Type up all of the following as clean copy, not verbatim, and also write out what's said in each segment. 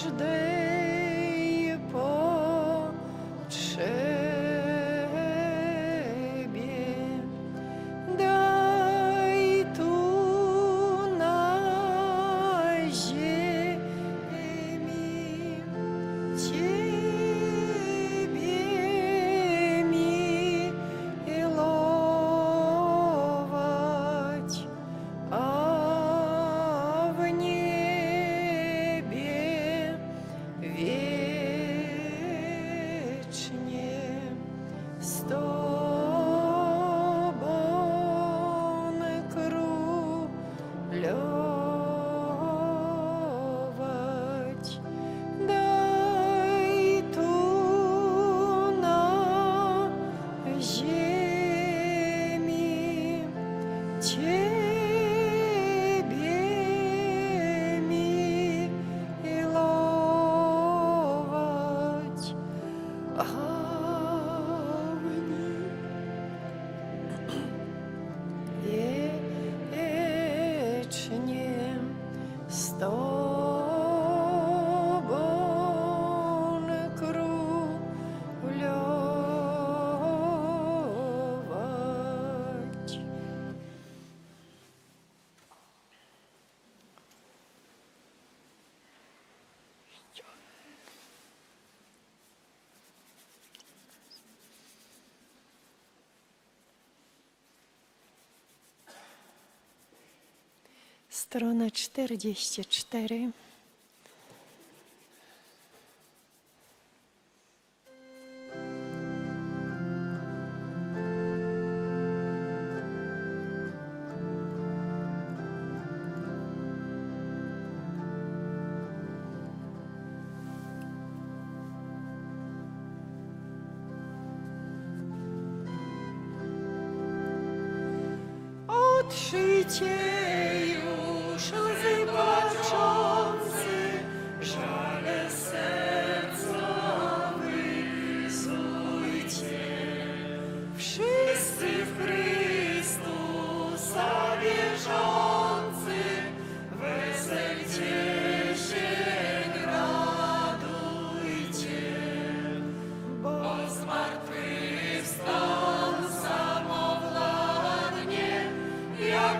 każdej potrzebie. Daj tu na ziemi Ciebie miłować, a w niebie wiecznie z Tobą królować. Daj tu na ziemi Ciebie miłować, a w wiecznie z Tobą królować. Strona 44. Otrzyjcie już łzy płaczący, żale serca wyzujcie. Wszyscy w Chrystusa wierzący, weselcie się, radujcie, bo zmartwychwstał samowładnie, jak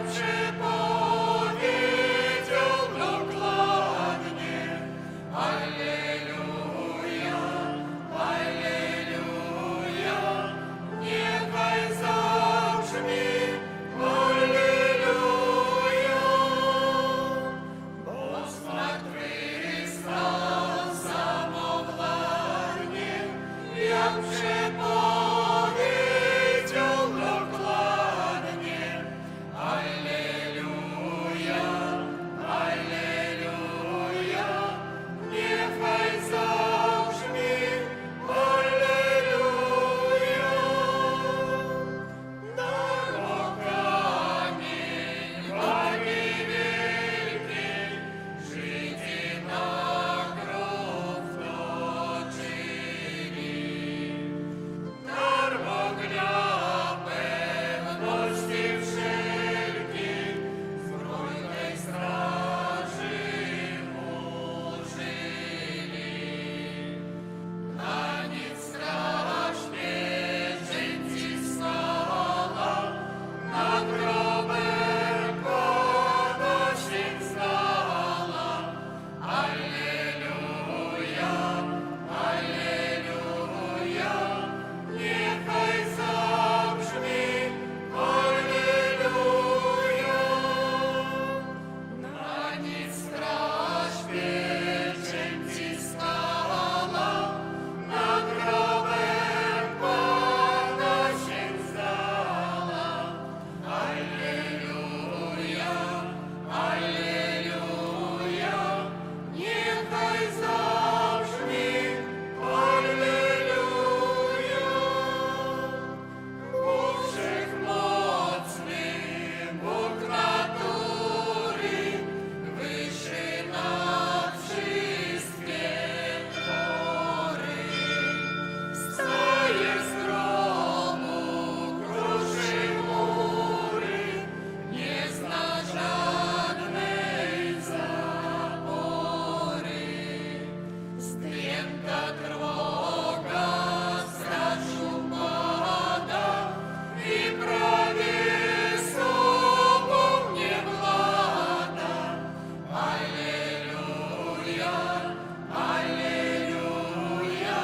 Alleluja,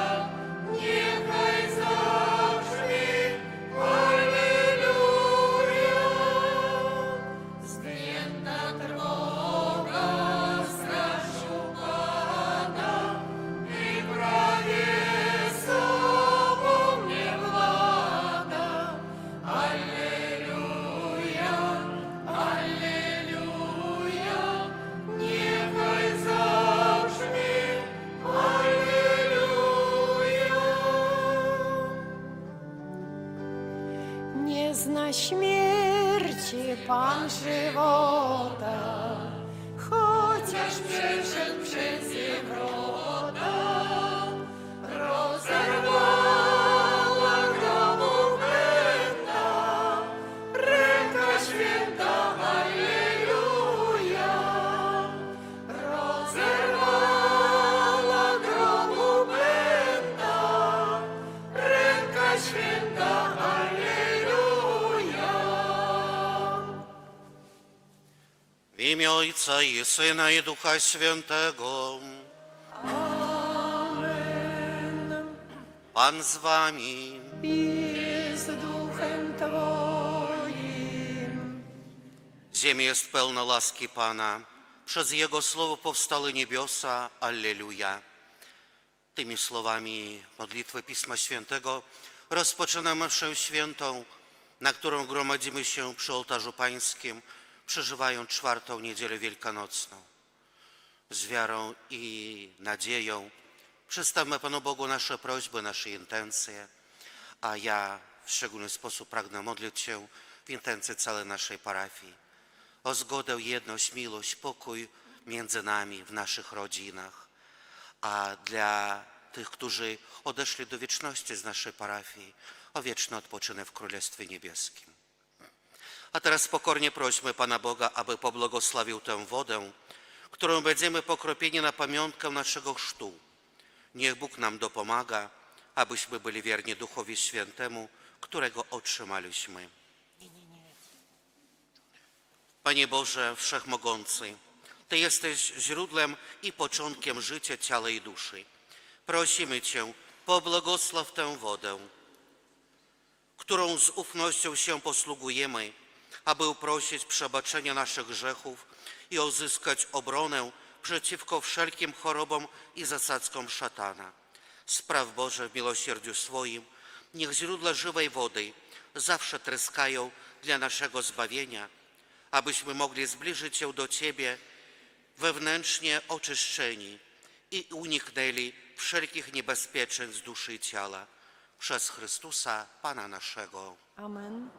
niechaj zabrzmi, Alleluja. Zdjęta trwoga, straż upada i prawie sobą nie włada. Alleluja, Alleluja, niechaj zabrzmi, Alleluja. Nie zna śmierci Pan żywota, chociaż przeszedł przez jej wrota. Rozerwała grobu pęta, ręka święta, Alleluja. Rozerwała grobu pęta, ręka święta, Alleluja. W imię Ojca i Syna i Ducha Świętego. Pan z wami. I z duchem Twoim. Ziemia jest pełna łaski Pana. Przez Jego słowo powstały niebiosa. Alleluja. Tymi słowami modlitwy Pisma Świętego rozpoczynamy mszę świętą, na którą gromadzimy się przy ołtarzu pańskim, przeżywając czwartą niedzielę wielkanocną. Z wiarą i nadzieją przedstawmy Panu Bogu nasze prośby, nasze intencje, a ja w szczególny sposób pragnę modlić się w intencji całej naszej parafii o zgodę, jedność, miłość, pokój między nami, w naszych rodzinach, a dla tych, którzy odeszli do wieczności z naszej parafii, o wieczny odpoczynek w Królestwie Niebieskim. A teraz pokornie prośmy Pana Boga, aby pobłogosławił tę wodę, którą będziemy pokropieni na pamiątkę naszego chrztu. Niech Bóg nam dopomaga, abyśmy byli wierni Duchowi Świętemu, którego otrzymaliśmy. Panie Boże Wszechmogący, Ty jesteś źródłem i początkiem życia ciała i duszy. Prosimy Cię, pobłogosław tę wodę, którą z ufnością się posługujemy, aby uprosić przebaczenia naszych grzechów i uzyskać obronę przeciwko wszelkim chorobom i zasadzkom szatana. Spraw Boże w miłosierdziu swoim, niech źródła żywej wody zawsze tryskają dla naszego zbawienia, abyśmy mogli zbliżyć się do Ciebie wewnętrznie oczyszczeni i uniknęli wszelkich niebezpieczeństw duszy i ciała. Przez Chrystusa, Pana naszego. Amen.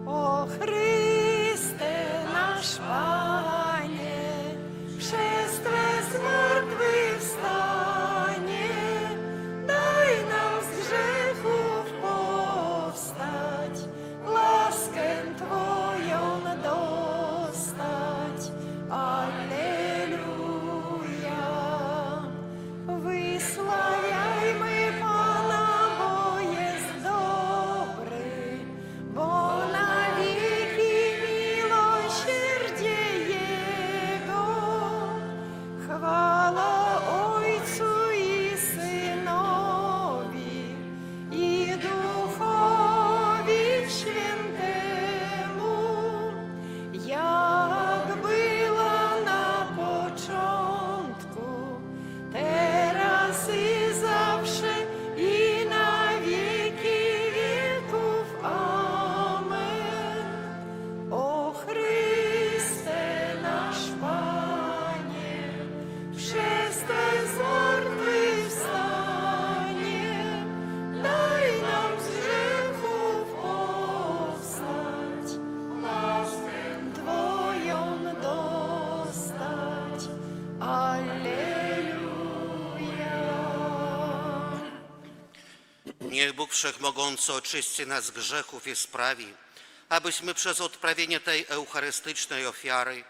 O Chryste nasz Panie, przez Twe zmartwychwstanie, daj nam z grzechów powstać, laskę Twoją dostać. Alleluja. Wysławiajmy Pana, bo jest dobry, bo na wieki miłosierdzie Jego. Chwała Ojcu i Synowi, i Duchowi Świętemu, jak była na początku, teraz i zawsze, i na wieki wieków. Amen. O Chryste nasz Panie, przez Twe zmartwychwstanie, daj nam z grzechów powstać, laskę Twoją dostać. Alleluja. Niech Bóg Wszechmogący oczyści nas z grzechów i sprawi, abyśmy przez odprawienie tej eucharystycznej ofiary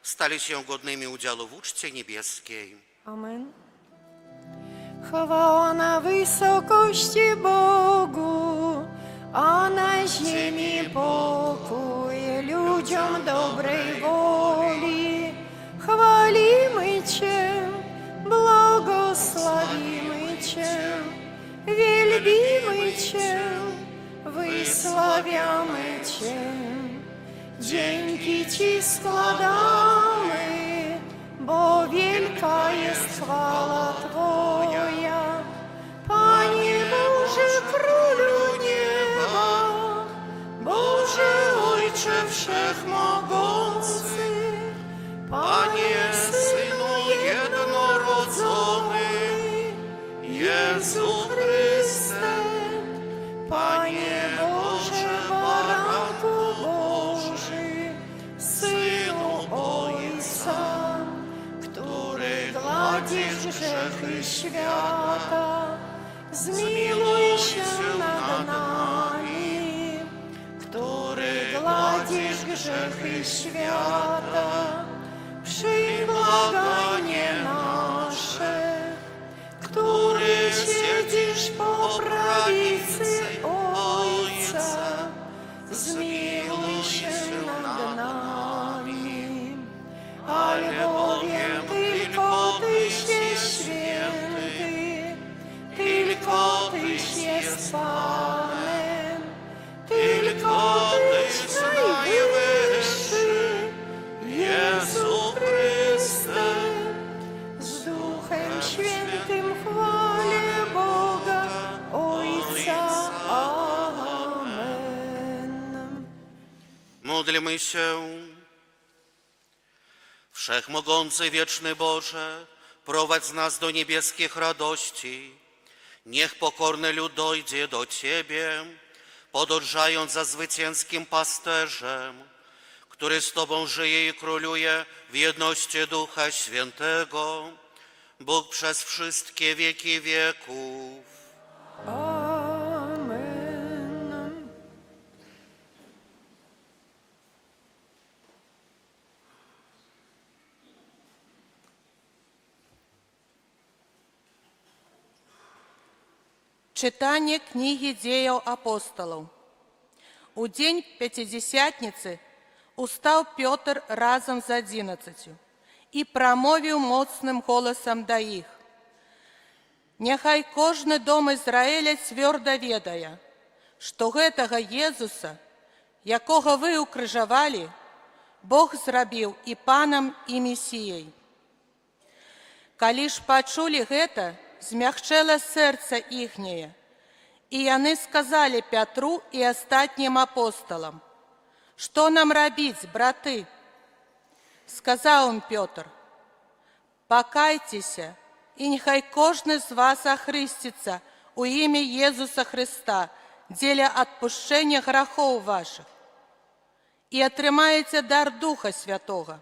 stali się godnymi udziału w uczcie niebieskiej. Amen. Chwała na wysokości Bogu, a na ziemi pokój ludziom ludziom dobrej woli. Chwalimy Cię, błogosławimy Cię, wielbimy Cię, wysławiamy Cię. Dzięki Ci składamy, bo wielka jest chwała Twoja. Panie Boże, Królu nieba, Boże Ojcze Wszechmogący, Panie Synu jednorodzony, Jezu Chryste, Panie Boże, Baranku Boży, Synu Ojca, który gładzisz grzechy świata, zmiłuj się nad nami, który gładzisz grzechy świata, przyjmij błaganie nasze, który siedzisz po prawicy Ojca, zmiłuj się nad nami, albowiem tylko Tyś jest święty, tylko Tyś jest Panem, tylko Tyś najwyższy, Jezu Chryste, z Duchem Świętym chwalę Boga Ojca. Amen. Módlmy się. Wszechmogący, wieczny Boże, prowadź nas do niebieskich radości. Niech pokorny lud dojdzie do Ciebie, podążając za zwycięskim pasterzem, który z Tobą żyje i króluje w jedności Ducha Świętego, Bóg przez wszystkie wieki wieków. Amen. Читание книги Деял апостолов. У день Пятидесятницы устал Петр разом з 11 і промовив моцним голосом до їх: «Нехай кожний дом Ізраїля твердо ведає, що гэтага Єзуса, якого ви укрижавали, Бог зрабіў і Панам, і Месіяй». Калі ж пачулі гэта, змягчэла сэрца іхняе, і яны сказалі Пятру і астатнім апосталам: «Што нам рабіць, браты?» Сказаў ім Пётр: «Пакайцеся, і нехай кожны з вас ахрысціцца у імя Езуса Христа дзеля адпушчэння грахоў вашых, і атрымаеце дар Духа Святога.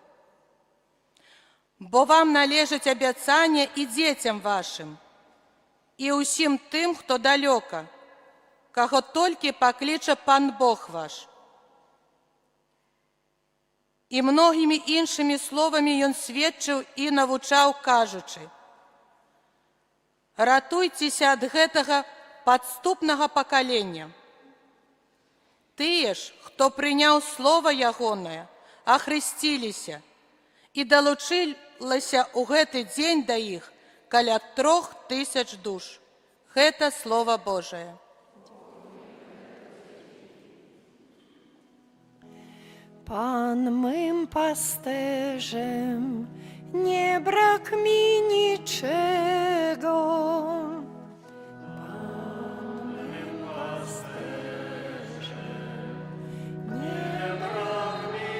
Бо вам належыць абяцанне і дзецям вашым, і ўсім тым, хто далёка, каго толькі пакліча Пан Бог ваш». І многімі іншымі словамі ён сведчыў і навучаў, кажучы: «Ратуйцеся ад гэтага падступнага пакалення. Тыя ж, хто прыняў слова ягонае, ахрысціліся, і далучылася ў гэты дзень да іх каля 3000 душ». Гэта Слово Божие. Pan mym pasterzem, nie brak mi niczego. Pan mym pasterzem, nie brak mi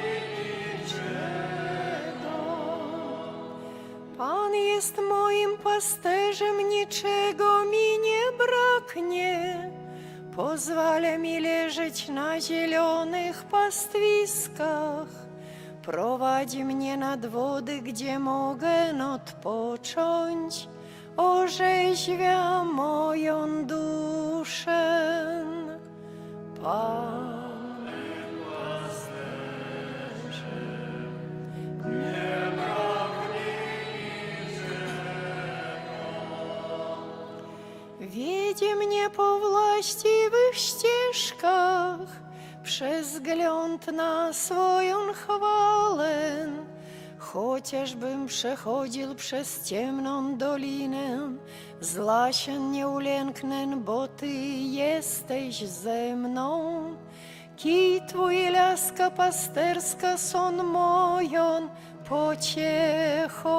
niczego. Pan jest moim pasterzem, niczego mi nie braknie. Pozwala mi leżeć na zielonych pastwiskach, prowadzi mnie nad wody, gdzie mogę odpocząć, orzeźwia moją duszę. Pan pasterze, nie braknie niczego. Wiedzie mnie po właściwych ścieżkach, przez wzgląd na swoją chwałę. Chociażbym przechodził przez ciemną dolinę, zła się nie ulęknę, bo Ty jesteś ze mną. Kij Twój laska pasterska są moją pociechą.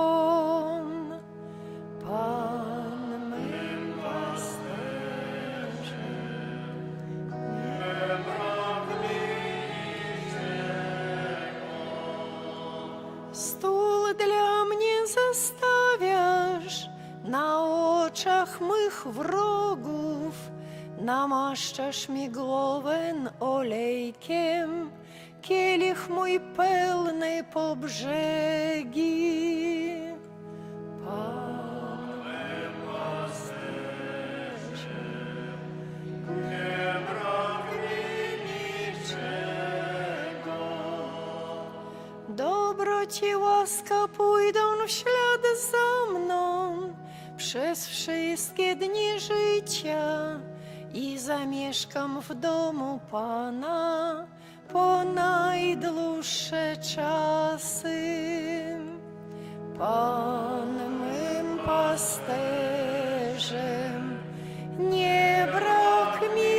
Pan mym pasterzem, nie brak mi niczego. Stół dla mnie zastawiasz na oczach mych wrogów, namaszczasz mi głowę olejkiem, kielich mój pełny po brzegi. Pan mym pasterzem, nie brak mi niczego. Dobroć i łaska pójdą w ślad za mną przez wszystkie dni życia i zamieszkam w domu Pana po najdłuższe czasy. Pan mym pasterzem, nie brak mi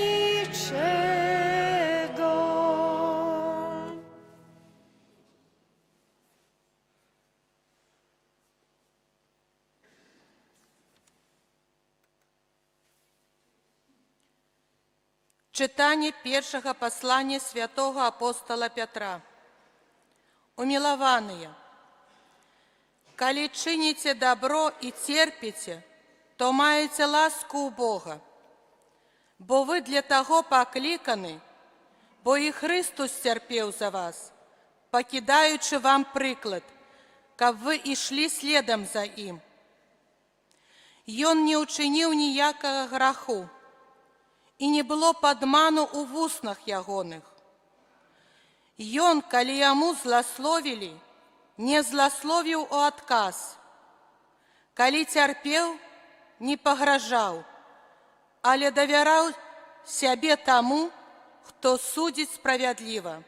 niczego. Czytanie pierwszego posłania świętego apostola Piotra. Umiłowane, коли czynicie dobro i cierpicie, to маєте ласку у Бога, бо ви для того покликані, бо і Христос терпів за вас, покидаючи вам приклад, как ви ішли слідом за Ним. Він не учинив ніякого граху, і не було подману у вуснах ягоних. Ён, коли йому злословили, не злословил у отказ. Коли терпел, не погрожал, але доверял себе тому, кто судит справедливо.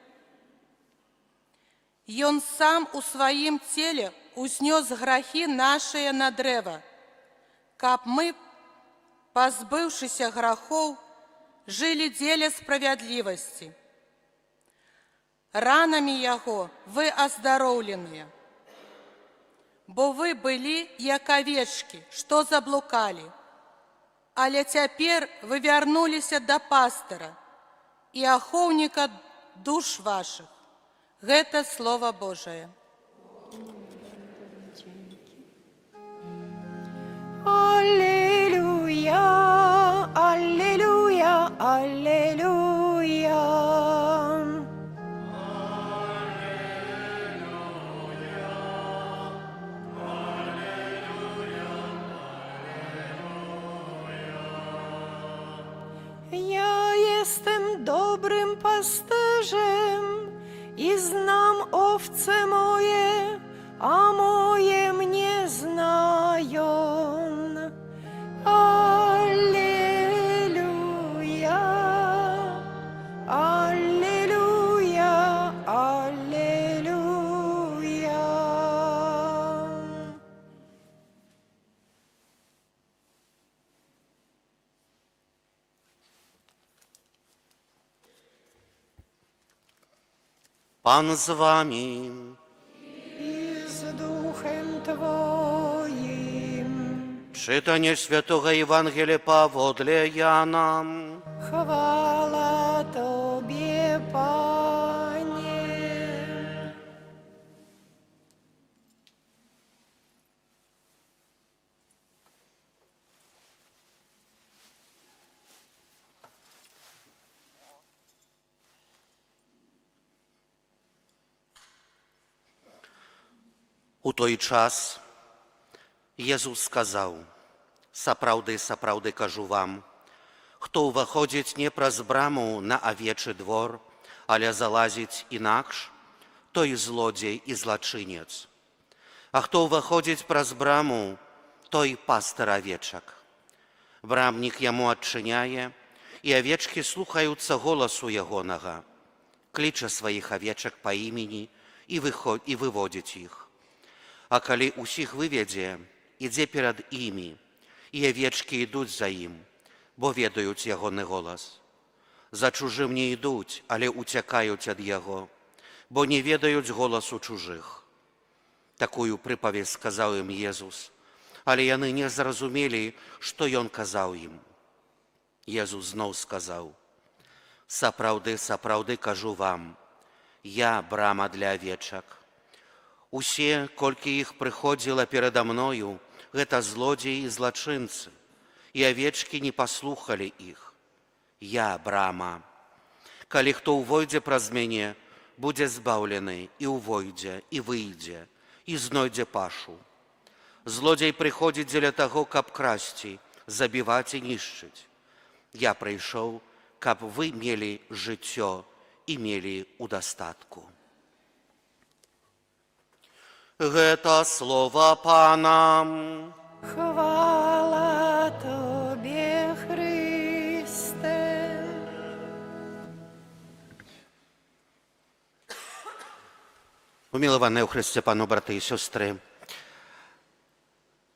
Ён сам у своем теле узнес грехи наши на древо, как мы, позбывшися грехов, жили в деле справедливости. Ранами Его вы оздоровлены, бо вы были, як овечки, что заблукали, але теперь вы вернулись до пастора и оховника душ ваших. Это Слово Божие. Аллилуйя, аллилуйя, аллилуйя. Ja jestem dobrym pasterzem i znam owce moje, a moje mnie znają. Alleluja, alleluja, alleluja. Pan z wami. I z duchem Twoim. Czytanie Świętego Ewangelii powodle Jana. Chwała Tobie, Panie. У той час Jezus сказав: «Сапраўды, сапраўды кажу вам, хто ўваходзіць не праз браму на авечы двор, але залазіць інакш, той злодзей і злачынец. А хто ўваходзіць праз браму, той пастар авечак. Брамнік яму адчыняе, і авечкі слухаюцца голасу ягонага, кліча сваіх авечак па імені і выводзіць іх. А калі усіх выведзе, ідзе перад імі, і авечкі ідуць за ім, бо ведаюць ягоны голас. За чужым не ідуць, але уцякаюць ад яго, бо не ведаюць голасу чужых. Такую прыпавесць сказаў ім Езус, але яны не зразумелі, што ён казаў ім. Езус зноў сказаў: «Сапраўды, сапраўды кажу вам, я брама для авечак. Усе, колькі іх прыходзіла перада мною, гэта злодзеі і злачынцы, і авечкі не паслухалі іх. Я брама. Калі хто ўвойдзе праз мяне, будзе збаўлены і ўвойдзе, і выйдзе, і знойдзе пашу. Злодзей прыходзіць дзеля таго, каб красці, забіваць і нішчыць. Я прыйшоў, каб вы мелі жыццё і мелі ў дастатку». Гэта слова Пана. Хвала Тобі, Христе. Умілаваныя ў Хрысце Пану браты і сёстры,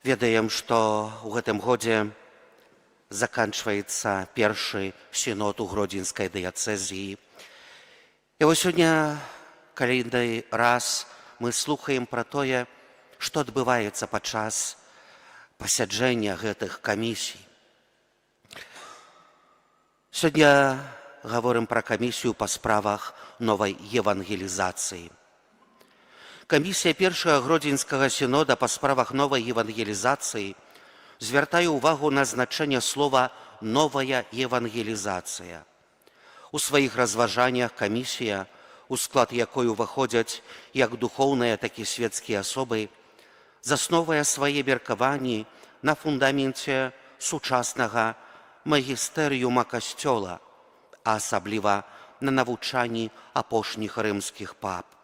ведаем, што ў гэтым годзе заканчваецца першы сінод у Гродзенскай дыяцэзіі. І вось сёння календы раз мы слухаем пра тое, што адбываецца падчас пасяджэння гэтых камісій. Сёння гаворым пра камісію па справах новай евангелізацыі. Камісія першага Гродзенскага сінода па справах новай евангелізацыі звяртае ўвагу на значэнне слова «новая евангелізацыя». У сваіх разважаннях камісія, у склад якой уваходзяць як духоўныя, так і свецкія асобы, засноўвае свае меркаванні на фундаменце сучаснага магістэрыюма касцёла, а асабліва на навучанні апошніх рымскіх пап.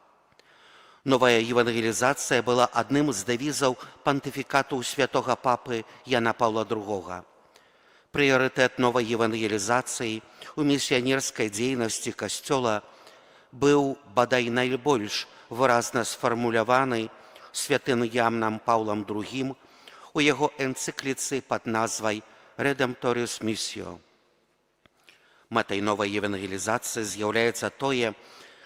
Новая евангелізацыя была адным з дэвізаў пантыфікату святога папы Яна Паўла II. Прыярытэт новай евангелізацыі у місіянерскай дзейнасці касцёла быў бадай найбольш выразна сфармуляваны святым Яном Паўлам II у яго энцыкліцы пад назвай «Redemptoris Missio». Мэтай новай евангелізацыі з'яўляецца тое,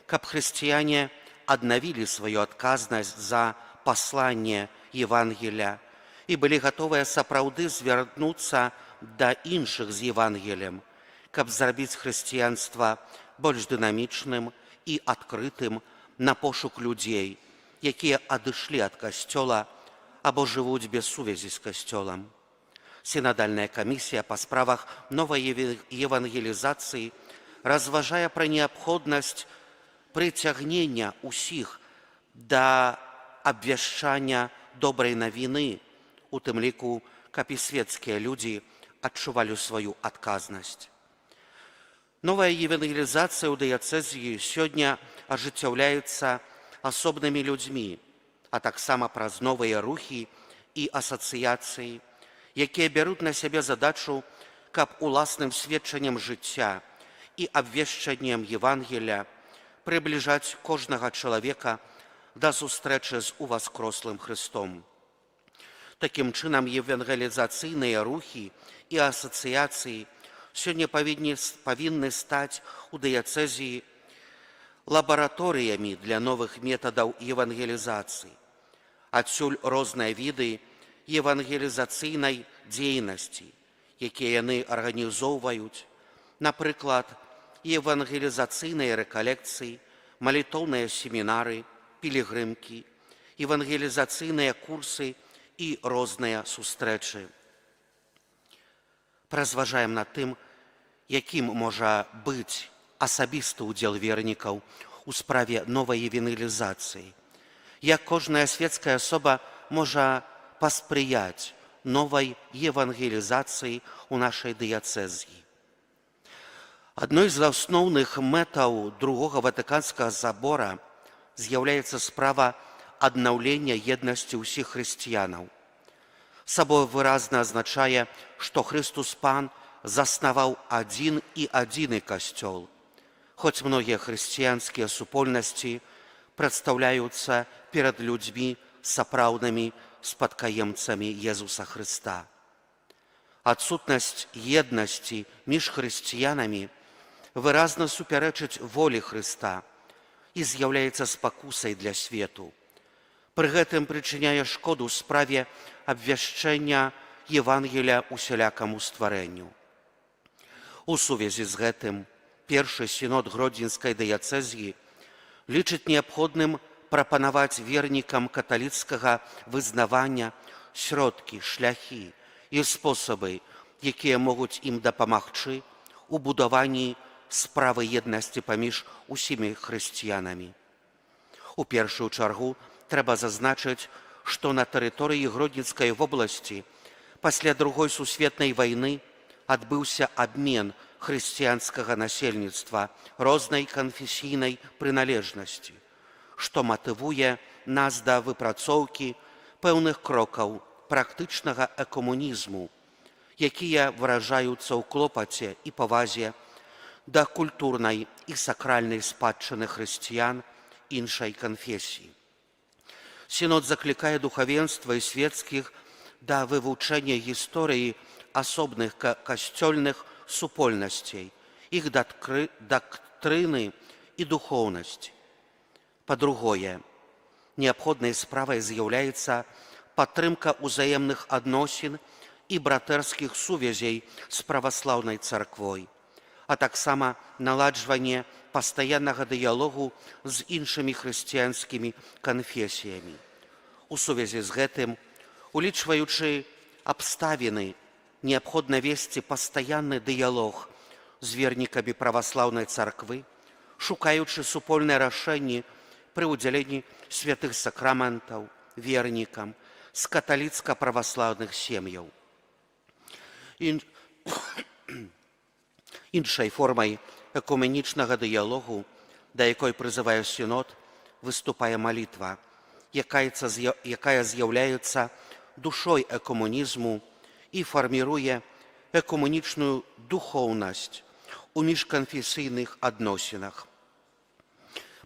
каб хрысціяне аднавілі сваю адказнасць за пасланне Евангелія і былі гатовыя сапраўды звярнуцца да іншых з Евангеліем, каб зрабіць хрысціянства больш дынамічным і адкрытым на пошук людзей, якія адышлі ад касцёла або жывуць без сувязі з касцёлам. Сінадальная камісія па справах новай евангелізацыі разважае пра неабходнасць прыцягнення ўсіх да абвяшчання добрай навіны, у тым ліку, каб і светскія людзі адчувалі сваю адказнасць. Новая евангелізацыя ў дыяцэзіі сёння ажыццяўляецца асобнымі людзьмі, а таксама праз новыя рухі і асацыяцыі, якія бяруць на сябе задачу, каб уласным сведчаннем жыцця і абвешчаннем Евангелія прыбліжаць кожнага чалавека да сустрэчы з уваскрослым Хрыстом. Такім чынам, евангелізацыйныя рухі і асацыяцыі сёння павінны стаць у дыяцэзіі лабараторыямі для новых метадаў евангелізацыі. Адсюль розныя віды евангелізацыйнай дзейнасці, якія яны арганізоўваюць, напрыклад, евангелізацыйныя рэкалекцыі, малітоўныя семінары, пілігрымкі, евангелізацыйныя курсы і розныя сустрэчы. Паразважаем над тым, якім можа быць асабісты ўдзел вернікаў у справе новай евангелізацыі, як кожная свецкая асоба можа паспрыяць новай евангелізацыі ў нашай дыяцэзіі. Адной з асноўных мэтаў Другога Ватыканскага сабора з'яўляецца справа аднаўлення еднасці ўсіх хрысціянаў. Сабор выразна азначае, што Хрыстус Пан заснаваў адзін і адзіны касцёл, хоць многія хрысціянскія супольнасці прадстаўляюцца перад людзьмі сапраўднымі спадкаемцамі Езуса Хрыста. Адсутнасць еднасці між хрысціянамі выразна супярэчыць волі Хрыста і з'яўляецца спакусай для свету. Пры гэтым прычыняе шкоду справе абвяшчэння Евангелія усялякаму стварэнню. У сувязі з гэтым першы сінод Гродзенскай дыяцэзіі лічыць неабходным прапанаваць вернікам каталіцкага вызнавання сродкі, шляхі і спосабы, якія могуць ім дапамагчы у будаванні справы еднасці паміж усімі хрысціянамі. У першую чаргу трэба зазначыць, што на тэрыторыі Гродзенскай вобласці пасля Другой сусветнай вайны адбыўся абмен хрысціянскага насельніцтва рознай канфесійнай прыналежнасці, што матывуе нас да выпрацоўкі пэўных крокаў практычнага экамунізму, якія выражаюцца ў клопаце і павазе да культурнай і сакральнай спадчыны хрысціян іншай канфесіі. Сінод заклікае духавенства і свецкіх да вывучэння гісторыі асобных касцёльных супольнасцей, іх дактрыны і духоўнасці. Па-другое, неабходнай справай з'яўляецца падтрымка ўзаемных адносін і братэрскіх сувязей з праваслаўнай царквой, а таксама наладжванне пастаяннага дыялогу з іншымі хрысціянскімі канфесіямі. У сувязі з гэтым, улічваючы абставіны, неабходна весці пастаянны дыялог з вернікамі праваслаўнай царквы, шукаючы супольныя рашэнні пры ўдзяленні святых сакраментаў вернікам з каталіцка-праваслаўных сем'яў. Іншай формай экуменічнага дыялогу, да якой прызывае сінод, выступае малітва, якая з'яўляецца душой экумунізму і фарміруе экумунічную духоўнасць у міжканфесійных адносінах.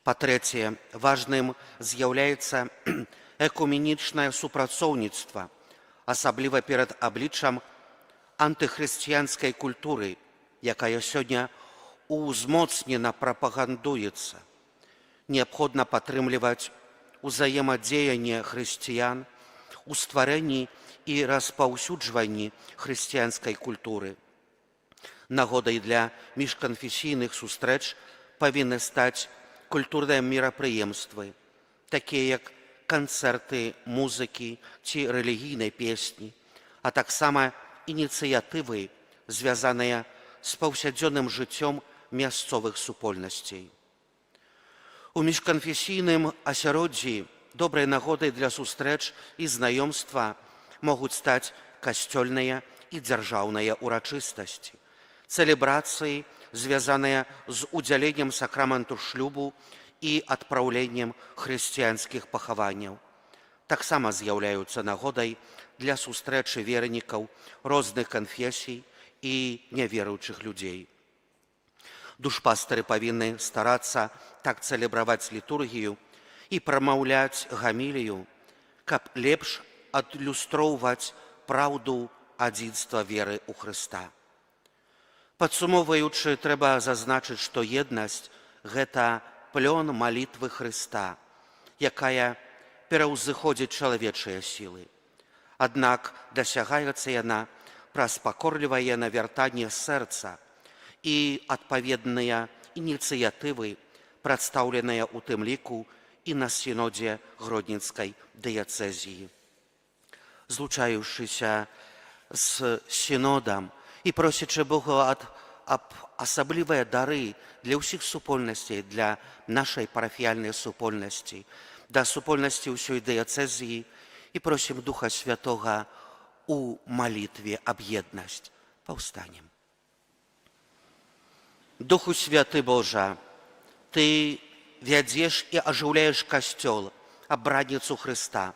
Па-трэцяе, важным з'яўляецца экуменічнае супрацоўніцтва, асабліва перад абліччам антыхрысціянскай культуры, якая сёння узмоцнена прапагандуецца. Неабходна падтрымліваць узаемадзеянне хрысціян у стварэнні і распаўсюджванні хрысціянскай культуры. Нагодай для міжканфесійных сустрэч павінны стаць культурныя мерапрыемствы, такія як канцэрты, музыкі ці рэлігійнай песні, а таксама ініцыятывы, звязаныя з паўсядзённым жыццём мясцовых супольнасцей. У міжканфесійным асяроддзі добрай нагодай для сустрэч і знаёмства могуць стаць касцёльныя і дзяржаўныя урачыстасці, цэлебрацыі, звязаныя з удзяленнем сакраменту шлюбу і адпраўленнем хрысціянскіх пахаванняў. Таксама з'яўляюцца нагодай для сустрэчы вернікаў розных канфесій і няверуючых людзей. Душпастары павінны старацца так цэлебраваць літургію і прамаўляць гамілію, каб лепш адлюстроўваць праўду адзінства веры ў Хрыста. Падсумоўваючы, трэба зазначыць, што еднасць – гэта плён малітвы Хрыста, якая пераўзыходзіць чалавечыя сілы. Аднак дасягаецца яна праз пакорлівае навяртанне сэрца і адпаведныя ініцыятывы, прадстаўленыя ў тым ліку і на сінодзе Гродзенскай дыяцэзіі. Злучаючыся з сінодам і просячы Бога аб асаблівыя дары для ўсіх супольнасцей, для нашай парафіяльнай супольнасці, да супольнасці ўсёй дыяцэзіі і просім Духа Святога у малітве аб еднасць. Паўстанем. Духу Святы Божа, Ты вядзеш і ажыўляеш касцёл, абранніцу Хрыста.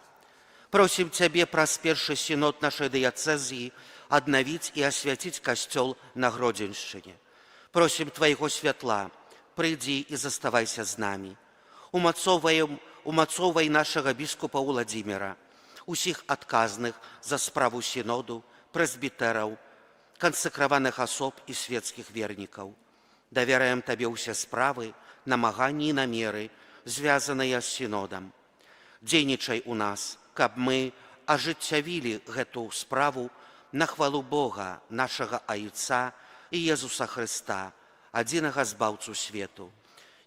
Просім Цябе праз першы сінод нашай дыяцэзіі аднавіць і асвяціць касцёл на Гродзеншчыне. Просім Твайго святла, прыйдзі і заставайся з намі. Умацоўвай нашага біскупа Уладзіміра, усіх адказных за справу сіноду, прэзбітэраў, кансакраваных асоб і свецкіх вернікаў. Давяраем Табе ўсе справы, намаганні і намеры, звязаныя з сінодам. Дзейнічай у нас, каб мы ажыццявілі гэту справу на хвалу Бога, нашага Айца і Езуса Хрыста, адзінага збаўцу свету,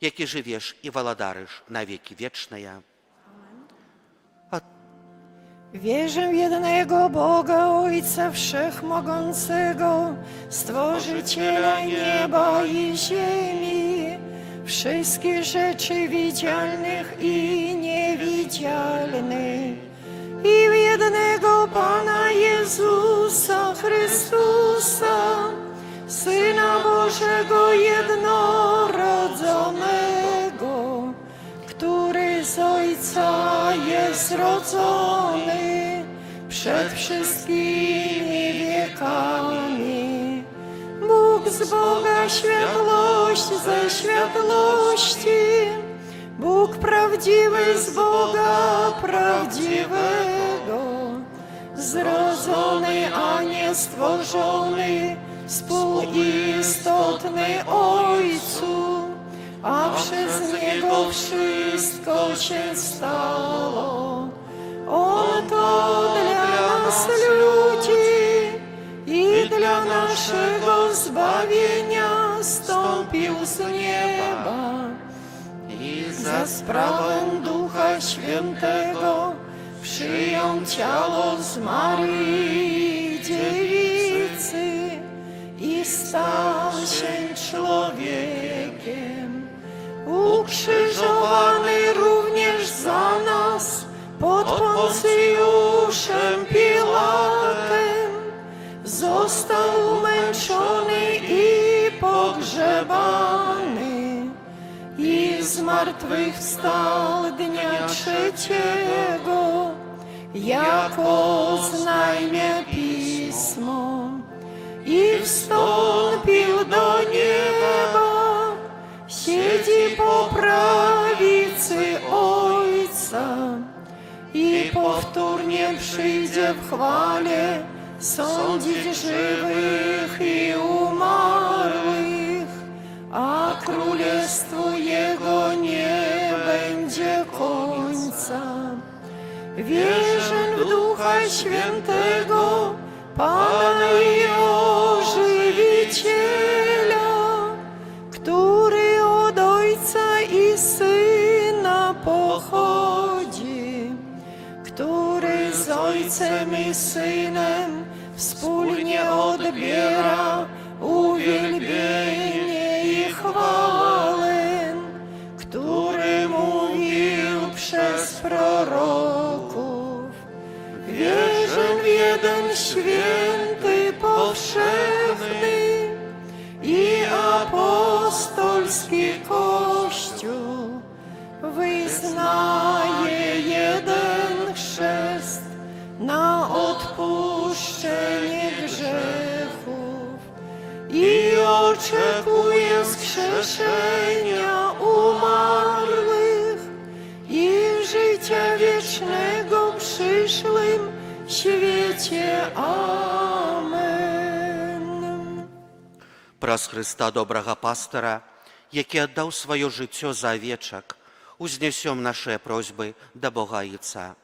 які жывеш і валадарыш на веки вечныя. Wierzę w jednego Boga, Ojca Wszechmogącego, Stworzyciela nieba i ziemi, wszystkich rzeczy widzialnych i niewidzialnych, i w jednego Pana Jezusa Chrystusa, Syna Bożego jednorodzonego, który z Ojca jest rodzony przed wszystkimi wiekami. Bóg z Boga światłość ze światłości, Bóg prawdziwy z Boga prawdziwego, zrodzony, a nie stworzony, współistotny Ojcu, a przez Niego wszystko się stało. Oto dla nas ludzi i dla naszego zbawienia stąpił z nieba i za sprawą Ducha Świętego przyjął ciało z Maryi Dziewicy i stał się człowiekiem. Ukrzyżowany również za nas pod Poncjuszem Piłatem, został umęczony i pogrzebany i zmartwychwstał dnia trzeciego, jako znajmie Pismo, i wstąpił do nieba. Siedzi po prawicy Ojca i powtórnie przyjdzie w chwale sądzić żywych i umarłych, a królestwu Jego nie będzie końca. Wierzę w Ducha Świętego, Pana i Ożywiciela, który od Ojca i Syna pochodzi, który z Ojcem i Synem wspólnie odbiera uwielbienie i chwałę, który mówił przez proroków. Wierzę w jeden święty, powszechny i apostolski Kościół, wyznaje jeden chrzest na odpuszczenie grzechów i oczekuje wskrzeszenia umarłych i życia wiecznego w przyszłym świecie. Amen. Праз Хрыста добрага пастара, які аддаў сваё жыццё за авечак, узнясём нашыя просьбы да Бога Айца.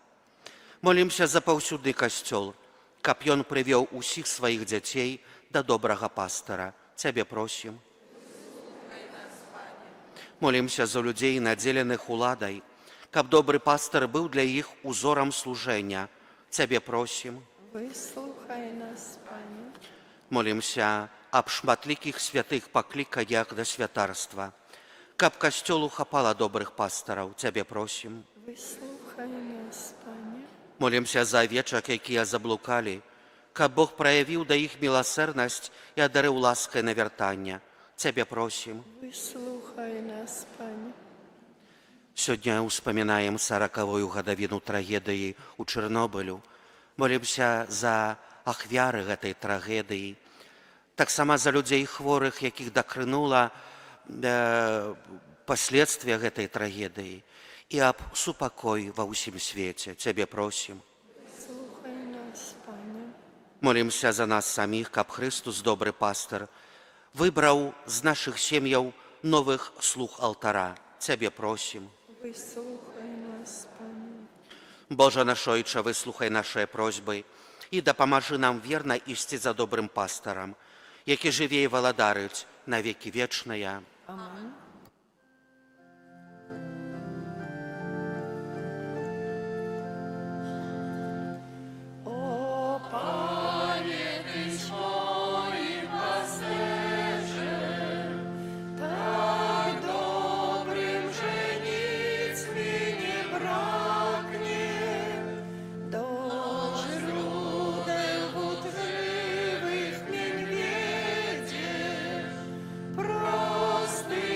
Молімся за паўсюдны касцёл, каб ён прывёў усіх сваіх дзяцей да добрага пастара. Цябе просім. Молімся за людзей, надзеленых уладай, каб добры пастар быў для іх узорам служэння. Цябе просім. Wysłuchaj nas, Panie. Молімся аб шматлікіх святых пакліканнях да святарства, каб касцёлу хапала добрых пастараў. Цябе просім. Wysłuchaj nas, Panie. Молімся за авечак, якія заблукалі, каб Бог праявіў да іх міласэрнасць і адарыў ласкай навяртання. Цябе просім. Wysłuchaj nas, Panie. Сёння ўспамінаем 40-ю гадавіну трагедыі ў Чарнобылю. Молімся за ахвяры гэтай трагедыі. Таксама за людзей хворых, якіх дакрынула паследствия гэтай трагедыі. І аб супакой ва ўсім свеце. Цябе просім. Слухай нас, Пане. Молімся за нас саміх, каб Христус, добры пастыр, выбраў з нашых сем'яў новых слуг алтара. Цябе просім. Вислухай нас, Пане. Божа наш Ойче, выслухай нашыя просьбы і дапамажы нам верна ісці за добрым пастарам, які жыве і валадарыць на векі вечныя. Amen. O Panie, Tyś moim pasterzem, tak dobrym, że nic mi nie braknie. Do źródeł wód żywych mnie wiedziesz, prostymi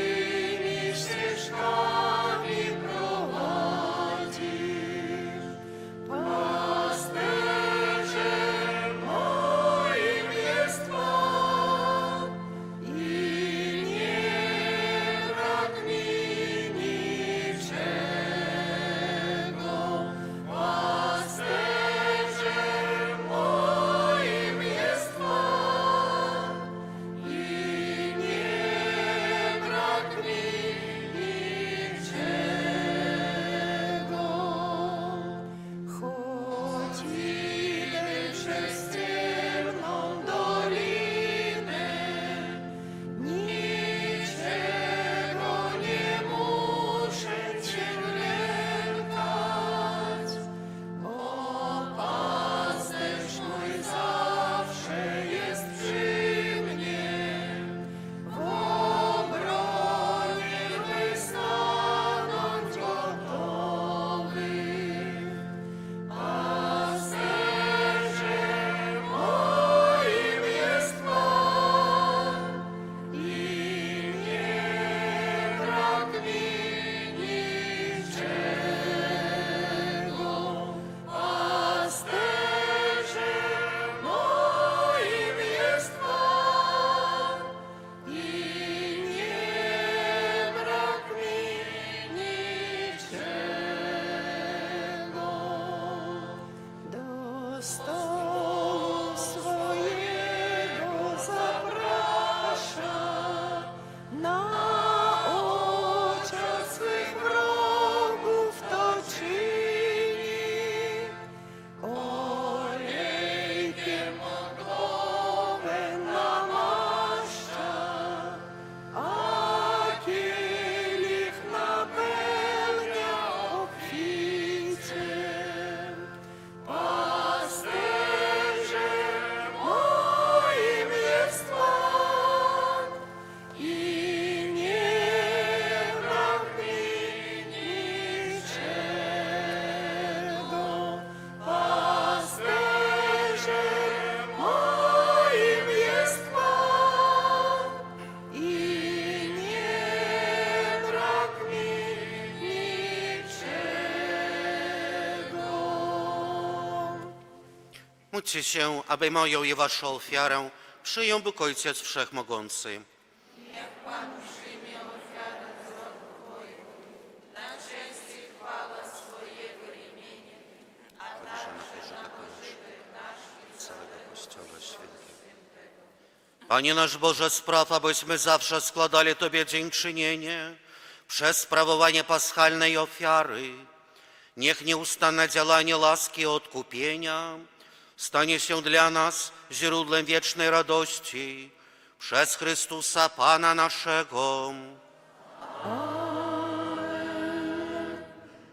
ścieżkami prowadzisz. Pasterzem moim jest Pan i nie brak mi niczego. Pasterzem moim jest Pan i nie brak mi niczego. Choć idę przez ciemną dolinę, niczego nie muszę Cię lękać, bo pasterz mój zawsze jest przy mnie. W obronie mej stanąć gotowy. Pasterzem moim jest Pan i nie brak mi niczego. Pasterzem moim jest Pan i nie brak mi niczego. Do stołu swojego zaprasza, na oczach swych wrogów to czyni. Olejkiem głowę namaszcza, a kielich napełnia obficiem. Pasterzem moim jest Pan i nie brak mi niczego. Pasterzem moim jest Pan i nie brak mi niczego. Módlcie się, aby moją i waszą ofiarę przyjął Bóg Ojciec Wszechmogący. Panie nasz Boże, spraw, abyśmy zawsze składali Tobie dziękczynienie przez sprawowanie paschalnej ofiary. Niech nieustanne działanie łaski i odkupienia stanie się dla nas źródłem wiecznej radości przez Chrystusa Pana naszego.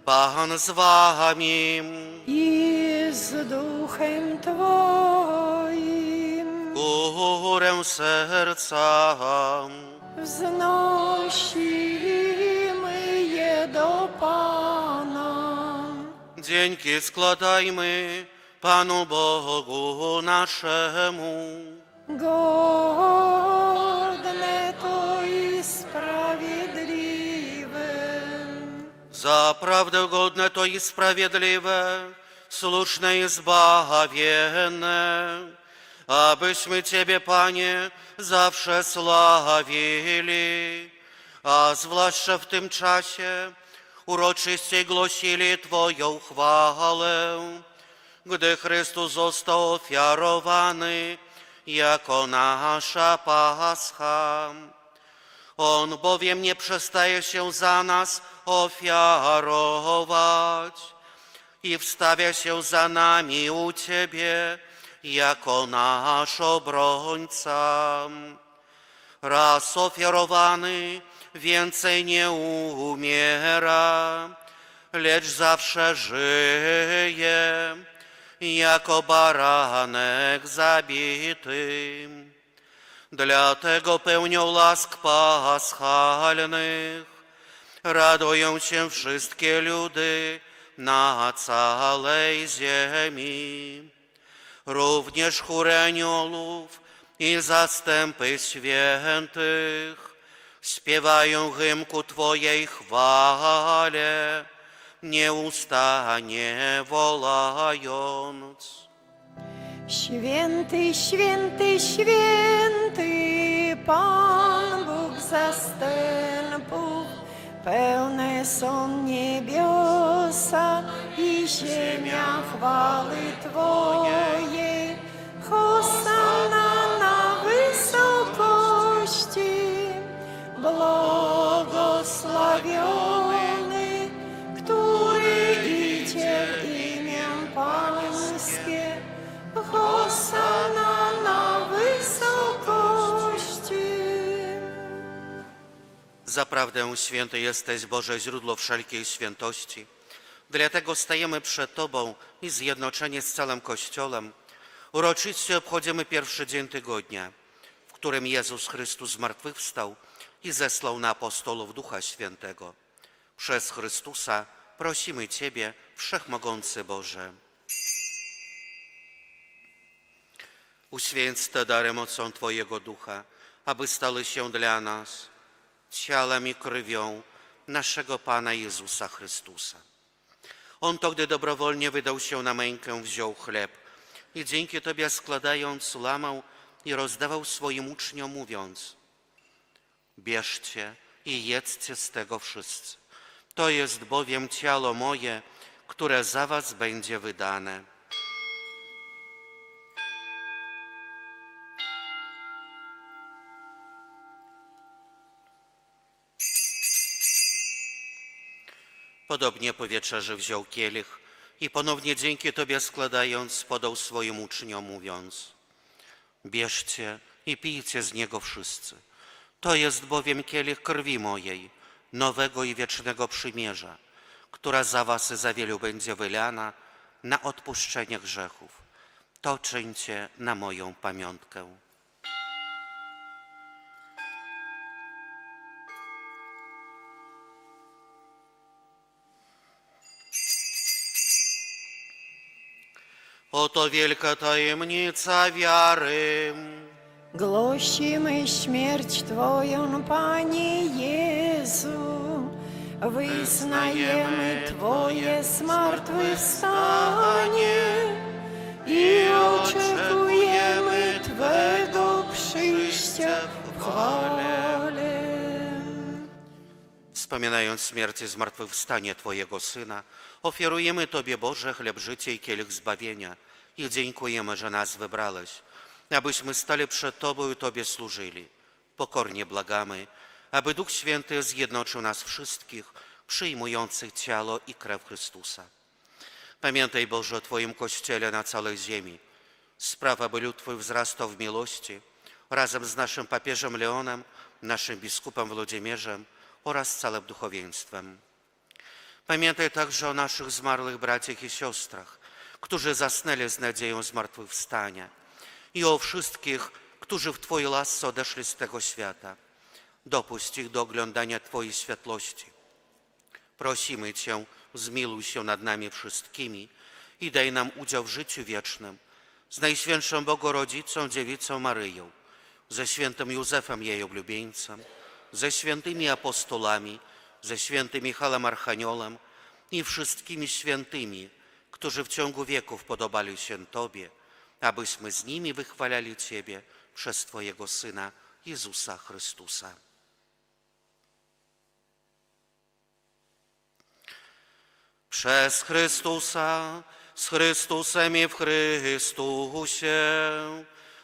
Pan z wami. I z duchem Twoim Górę serca. wznosimy je do Pana. Dzięki składajmy Panu Bogu naszemu. Godne to i sprawiedliwe. Zaprawdę godne to i sprawiedliwe słuszne i zbawienne, abyśmy Ciebie, Panie, zawsze sławili, a zwłaszcza w tym czasie uroczyście głosili Twoją chwałę, gdy Chrystus został ofiarowany jako nasza Pascha. On bowiem nie przestaje się za nas ofiarować i wstawia się za nami u Ciebie jako nasz obrońca. Raz ofiarowany więcej nie umiera, lecz zawsze żyje jako baranek zabity. Dlatego pełnią łask paschalnych radują się wszystkie ludy na całej ziemi. Również chór aniołów i zastępy świętych śpiewają hymn ku Twojej chwale, nieustannie wołając. Święty, święty, święty, Pan Bóg zastępów, pełne są niebiosa i ziemia chwały Twojej. Hosanna na wysokości, błogosławiony, który idzie w imię Pańskie. Hosanna na wysokości. Zaprawdę święty jesteś, Boże, źródło wszelkiej świętości. Dlatego stajemy przed Tobą i zjednoczeni z całym Kościołem uroczyście obchodzimy pierwszy dzień tygodnia, w którym Jezus Chrystus zmartwychwstał i zesłał na apostołów Ducha Świętego. Przez Chrystusa prosimy Ciebie, Wszechmogący Boże. Uświęć te dary mocą Twojego Ducha, aby stały się dla nas ciałem i krwią naszego Pana Jezusa Chrystusa. On to, gdy dobrowolnie wydał się na mękę, wziął chleb i dzięki Tobie składając, łamał i rozdawał swoim uczniom, mówiąc: bierzcie i jedzcie z tego wszyscy. To jest bowiem ciało moje, które za was będzie wydane. Podobnie po wieczerzy wziął kielich i ponownie dzięki Tobie składając, podał swoim uczniom, mówiąc: bierzcie i pijcie z niego wszyscy. To jest bowiem kielich krwi mojej, nowego i wiecznego przymierza, która za was i za wielu będzie wylana na odpuszczenie grzechów. To czyńcie na moją pamiątkę. Oto wielka tajemnica wiary. Głosimy śmierć Twoją, Panie Jezu, wyznajemy Twoje zmartwychwstanie i oczekujemy Twego przyjścia w chwale. Wspominając śmierć i zmartwychwstanie Twojego Syna, ofiarujemy Tobie, Boże, chleb życia i kielich zbawienia i dziękujemy, że nas wybrałeś, abyśmy stali przed Tobą i Tobie służyli. Pokornie błagamy, aby Duch Święty zjednoczył nas wszystkich, przyjmujących ciało i krew Chrystusa. Pamiętaj, Boże, o Twoim Kościele na całej ziemi. Spraw, aby lud Twój wzrastał w miłości, razem z naszym papieżem Leonem, naszym biskupem Włodzimierzem oraz całym duchowieństwem. Pamiętaj także o naszych zmarłych braciach i siostrach, którzy zasnęli z nadzieją zmartwychwstania, i o wszystkich, którzy w Twojej łasce odeszli z tego świata. Dopuść ich do oglądania Twojej światłości. Prosimy Cię, zmiłuj się nad nami wszystkimi i daj nam udział w życiu wiecznym z Najświętszą Bogorodzicą, Dziewicą Maryją, ze świętym Józefem, jej oblubieńcem, ze świętymi apostolami, ze świętym Michałem Archaniołem i wszystkimi świętymi, którzy którzy w ciągu wieków podobali się Tobie, abyśmy z nimi wychwalali Ciebie przez Twojego Syna Jezusa Chrystusa. Przez Chrystusa, z Chrystusem i w Chrystusie,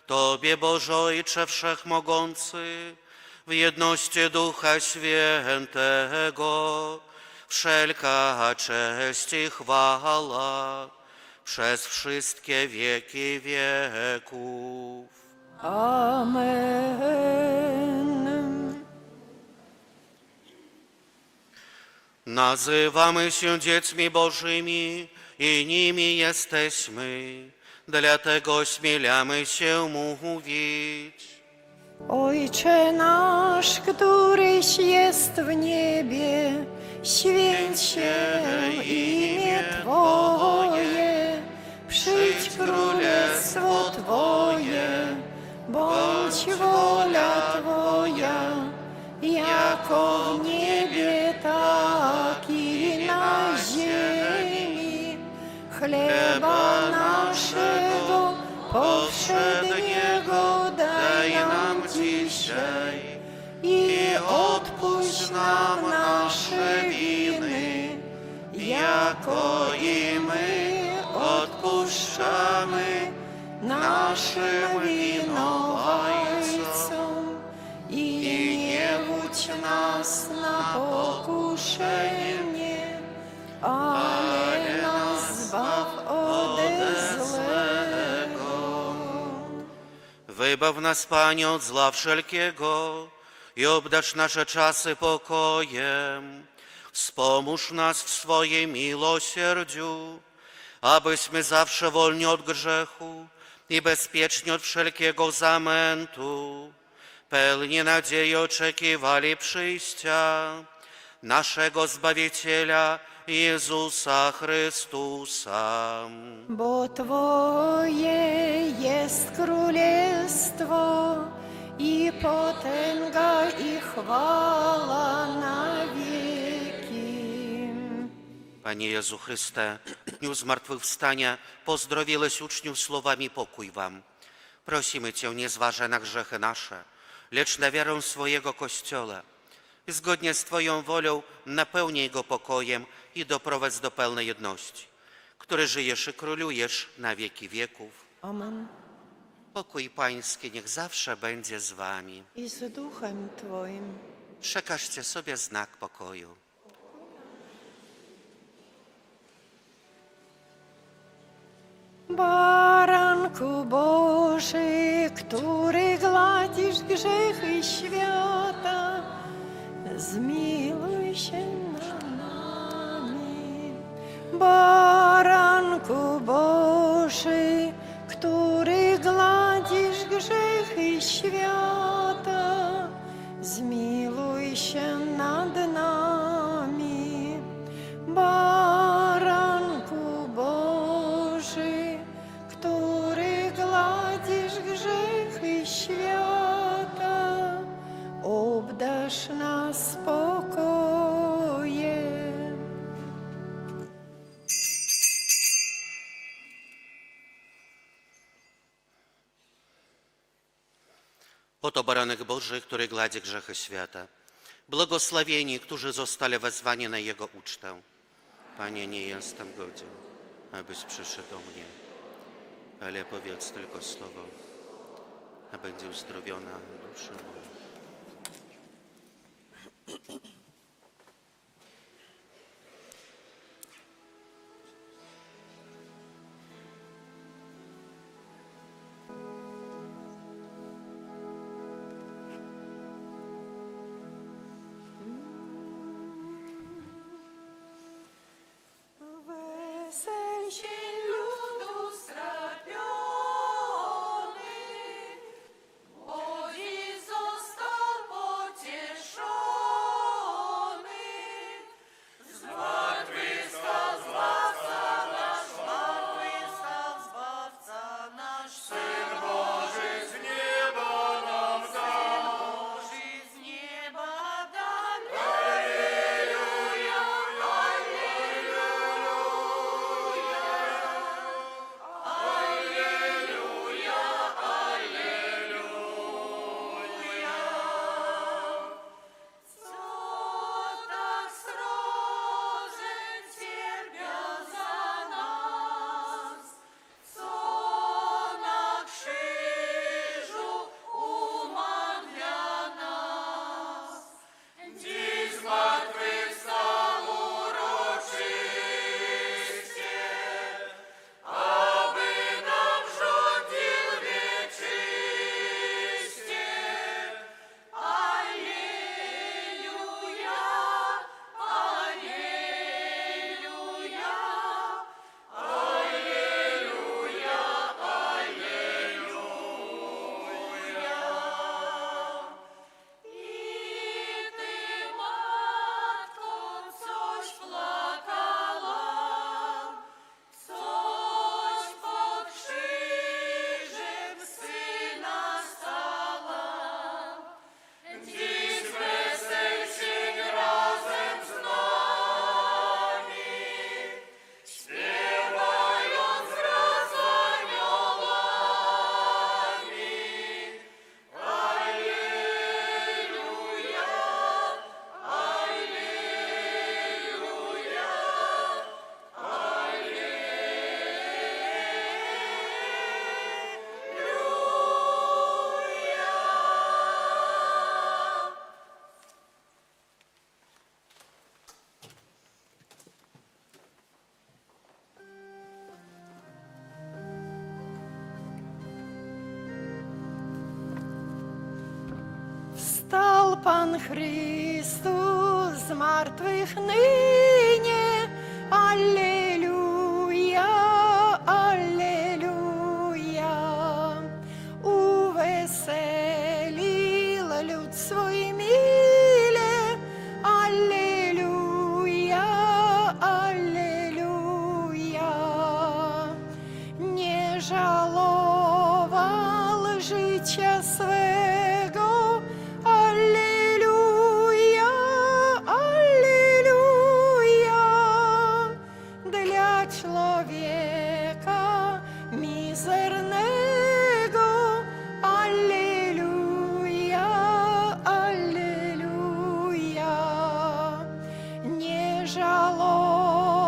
Tobie, Boże Ojcze Wszechmogący, w jedności Ducha Świętego, wszelka cześć i chwała przez wszystkie wieki wieków. Amen. Nazywamy się dziećmi Bożymi i nimi jesteśmy, dlatego ośmielamy się mówić. Ojcze nasz, któryś jest w niebie, święć się imię Twoje, przyjdź królestwo Twoje, bądź wola Twoja, jako w niebie, tak i na ziemi. Chleba naszego powszedniego daj nam dzisiaj i odpuść nam nasze winy, jako i my odpuszczamy naszym winowajcom. I nie wódź nas na pokuszenie, ale nas zbaw ode złego. Wybaw nas, Panie, od zła wszelkiego i obdarz nasze czasy pokojem. Wspomóż nas w swoim miłosierdziu, abyśmy zawsze wolni od grzechu i bezpieczni od wszelkiego zamętu, pełni nadziei oczekiwali przyjścia naszego Zbawiciela Jezusa Chrystusa. Bo Twoje jest królestwo i potęga i chwała na wieki. Panie Jezu Chryste, w dniu zmartwychwstania pozdrowiłeś uczniów słowami pokój wam. Prosimy Cię, nie zważaj na grzechy nasze, lecz na wiarę swojego Kościoła. I zgodnie z Twoją wolą napełnij go pokojem i doprowadź do pełnej jedności, który żyjesz i królujesz na wieki wieków. Amen. Pokój Pański niech zawsze będzie z Wami. I z duchem Twoim. Przekażcie sobie znak pokoju. Baranku Boży, który gładzisz grzechy świata, zmiłuj się nad nami. Baranku Boży, który gładzisz grzechy świata, zmiłuj się nad nami. Baranku Boży, który gładzisz grzechy świata, obdarz nas spokojem. Oto baranek Boży, który gładzi grzechy świata. Błogosławieni, którzy zostali wezwani na Jego ucztę. Panie, nie jestem godzien, abyś przyszedł do mnie, ale powiedz tylko słowo, a będzie uzdrowiona dusza moja. Wesel się ludu strapiony, bo dziś został pocieszony. Zmartwychwstał Zbawca nasz, zmartwychwstał Zbawca nasz, Syn Boży z nieba nam dał. Boży z nieba dał. Alleluja, alleluja. Pan Chrystus z martwych nynie. Alleluja, alleluja. Uweselił lud swój mile. Alleluja, alleluja. Nie żałował życia swego. Alleluja, alleluja. Dla człowieka mizernego. Alleluja, alleluja. Nie żałował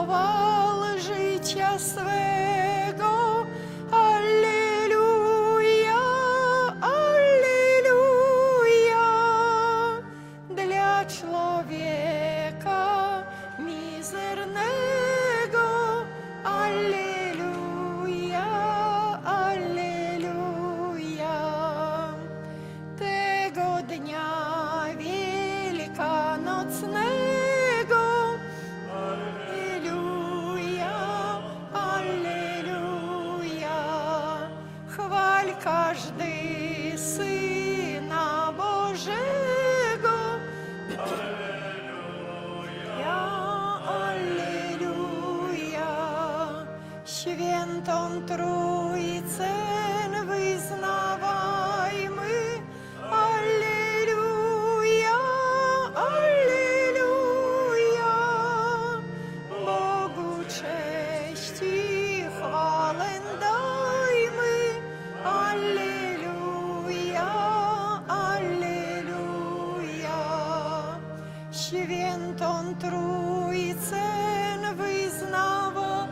życia swego. Alleluja, alleluja. Dla człowieka mizernego. Alleluja, alleluja. Tego dnia wielkanocnego. Alleluja, alleluja. Chwal każdy Syna Bożego. Alleluja, alleluja. Świętą Trójcę wyznawajmy. Alleluja, alleluja. Bogu cześć i chwałę dajmy. Alleluja, alleluja. Świętą Trójcę wyznawajmy.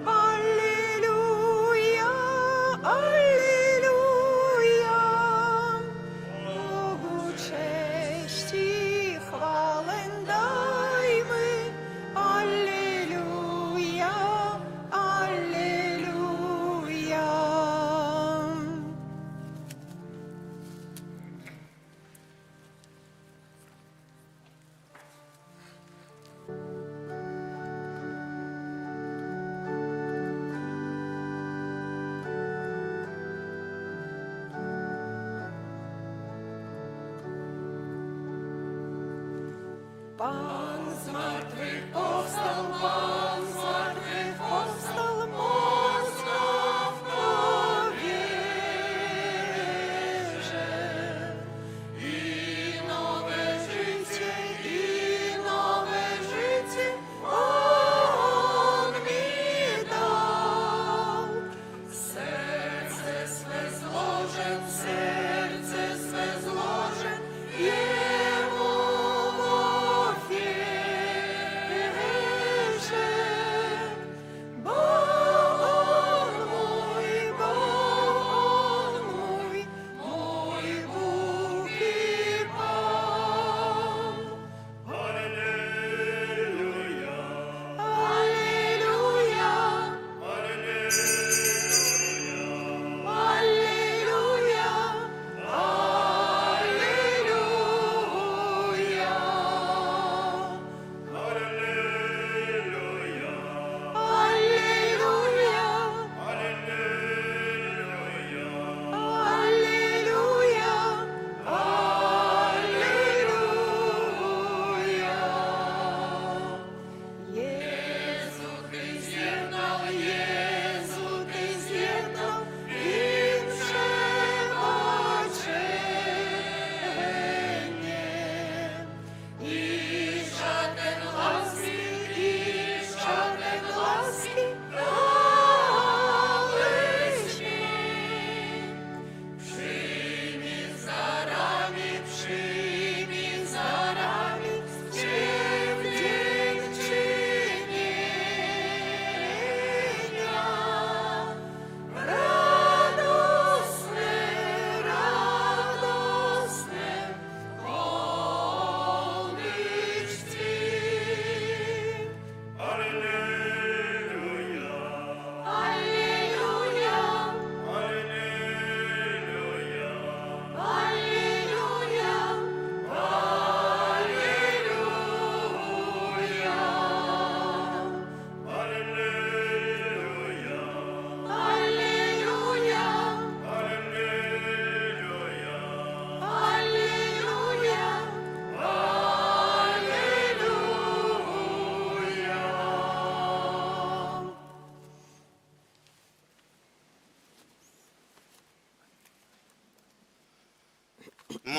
Alleluja, alleluja. Bogu cześć i chwałę dajmy. Alleluja, alleluja. Pan z martwych powstał, Pan z martwych powstał, mocno w to wierzę. I nowe życie On mi dał. Serce swe złożę, Jemu w ofierze.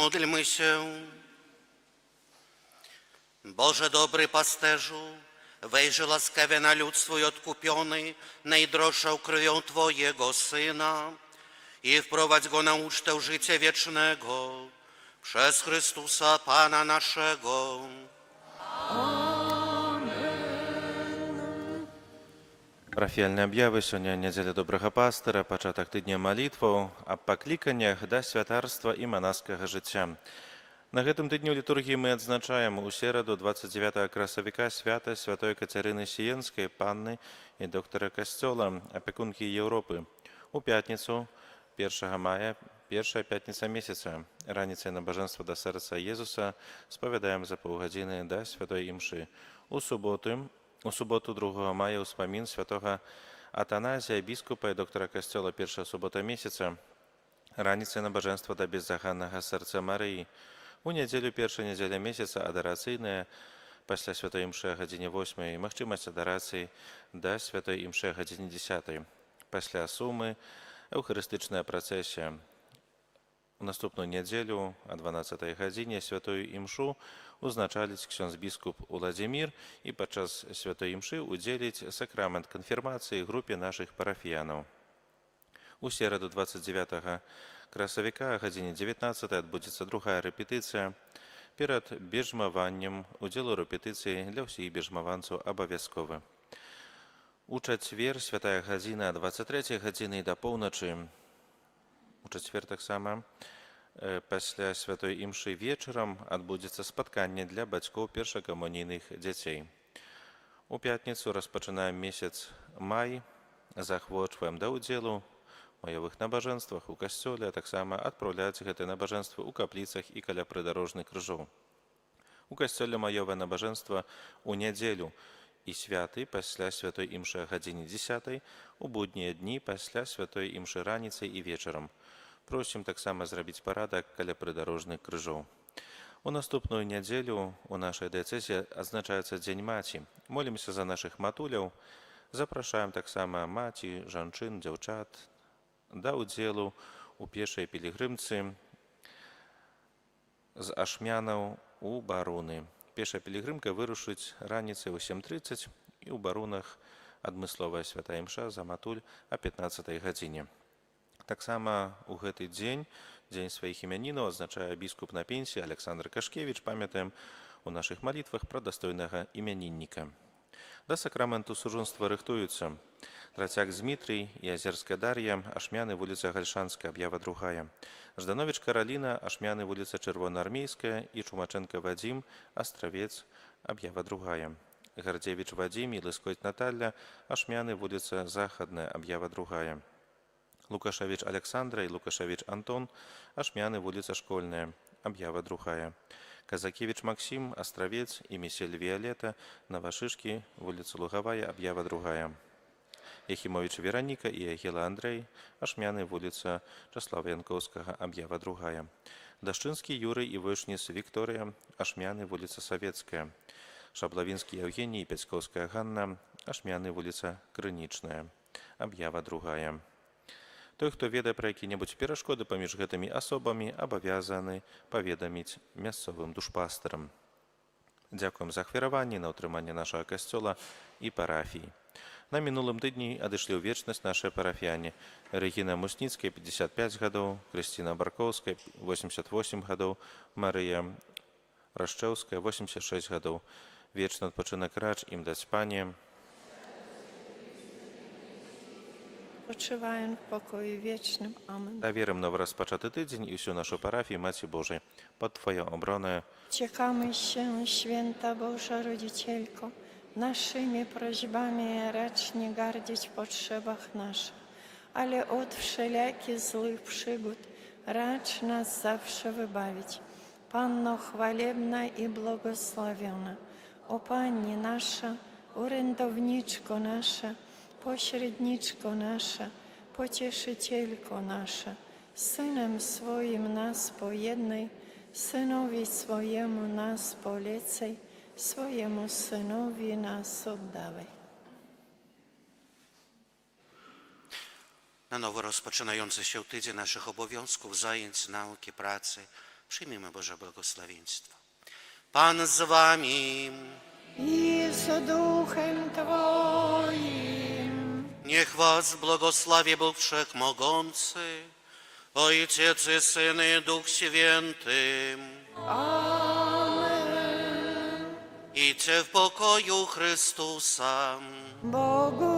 Módlmy się. Boże dobry pasterzu, wejrzyj łaskawie na lud swój odkupiony najdroższą krwią Twojego Syna i wprowadź go na ucztę życia wiecznego przez Chrystusa Pana naszego. Парафіяльныя аб'явы сёння нядзеля добрага пастыра, пачатак тыдня малітваў аб пакліканнях да святарства і манаскага жыцця. На гэтым тыдню літургіі мы адзначаем у сераду 29 красавіка свята святой Кацярыны Сіенскай, панны і доктара касцёла, апекункі Еўропы. У пятніцу 1 мая, першая пятніца месяца, раніцай набажэнства да сэрца Езуса спавядаем за паўгадзіны да святой імшы. У суботу 2 мая ўспамін святога Атаназія, біскупа і доктара касцёла, першая субота месяца, раніцай набажэнства да беззаганнага сэрца Марыі. У нядзелю першая нядзеля месяца адарацыйная, пасля святой імшы гадзіне 8, магчымасць адарацыі да святой імшы гадзіне 10. Пасля сумы эўхарыстычная працэсія. У наступную нядзелю о 12 гадзіне святую імшу узначаліць ксёндз-біскуп Уладзімір і падчас святой імшы удзеліць сакрамент канфірмацыі групе нашых парафіянаў. У сераду 29 красавіка о гадзіне 19 адбудзецца другая рэпетыцыя. Перад бежмаваннем удзел у рэпетыцыі для ўсіх бежмаванцаў абавязковы. У чацвер святая гадзіна 23 гадзіны да поўначы. У чацвер таксама пасля святой імшы вечарам адбудзецца спатканне для бацькоў першакамунійных дзяцей. У пятніцу распачынаем месяц май, захвочваем да ўдзелу у маёвых набажэнствах у касцёле, а таксама адпраўляць гэтыя набажэнствы ў капліцах і каля прыдарожных крыжоў. У касцёле маёвае набажэнства у нядзелю і святы пасля святой імшы о гадзіне 10, у буднія дні пасля святой імшы раніцай і вечарам. Просім таксама зрабіць парадак каля прыдарожных крыжоў. У наступную нядзелю у нашай дыяцэзе адзначаецца Дзень маці. Молімся за нашых матуляў, запрашаем таксама маці, жанчын, дзяўчат да ўдзелу у пешай пілігрымцы з ашмянаў у Баруны. Пешая пілігрымка вырушыць раніцай у 7:30 і ў Барунах адмысловая святая імша за матуль о 15 гадзіне. Таксама у гэты дзень, дзень сваіх імянінаў, адзначае біскуп на пенсіі Александр Кашкевіч. Памятаем у нашых малітвах пра дастойнага імянінніка. Да сакраменту сужонства рыхтуюцца Трацяк Змітрый і Азерская Дар'я, Ашмяны, вуліца Гальшанская, аб'ява 2. Ждановіч Караліна, Ашмяны, вуліца Чырвонаармейская і Чумаченка Вадзім, Астравец, аб'ява 2. Гардзевіч Вадзім і Лыскоць Наталля, Ашмяны, вуліца Захадная, аб'ява 2. Лукашевич Александра і Лукашевич Антон, Ашмяны, вуліца Школьная, аб'ява 2. Казакевич Максим, Астравец і Місель Віолета, Новошишкі, вуліца Лугавая, аб'ява 2. Ехімович Вероніка і Агіла Андрей, Ашмяны, вуліца Часлава Янковскага, аб'ява 2. Дашчынскі Юрый і Вышніс Вікторія, Ашмяны, вуліца Савецкая. Шаблавінскі Евгеній і Пяцькоўская Ганна, Ашмяны, вуліца Крынічная, аб'ява 2. Той, хто ведае пра які-небудзь перашкоды паміж гэтымі асобамі, абавязаны паведаміць мясцовым душпастарам. Дзякуем за ахвяраванне на ўтрыманне нашага касцёла і парафіі. На мінулым тыдні адышлі ў вечнасць нашыя парафіяне. Рэгіна Мусніцкая, 55 гадоў, Крысціна Баркоўская, 88 гадоў, Марыя Рашчэўская, 86 гадоў. Вечны адпачынак рач ім даць Пане. Почиваем в покої вічним. Амен. Та вірим новорозпочати тиждень і всю нашу парафію Маті Божої під Твоє оборони. Czekamy się, święta Boża Rodzicielko, naszymi prośbami racz nie gardzić w potrzebach naszych, ale od wszelakich złych przygód racz nas zawsze wybawić. Panno chwalebna i błogosławiona, o Pani nasza, orędowniczko nasza, pośredniczko nasza, pocieszycielko nasza, Synem swoim nas pojednaj, Synowi swojemu nas polecaj, swojemu Synowi nas oddawaj. Na nowo rozpoczynający się tydzień naszych obowiązków, zajęć, nauki, pracy Przyjmijmy Boże błogosławieństwo. Pan z wami. i z duchem Twoim. Niech was błogosławi Bóg Wszechmogący, Ojciec i Syn i Duch Święty. Amen. Idźcie w pokoju Chrystusa. Bogu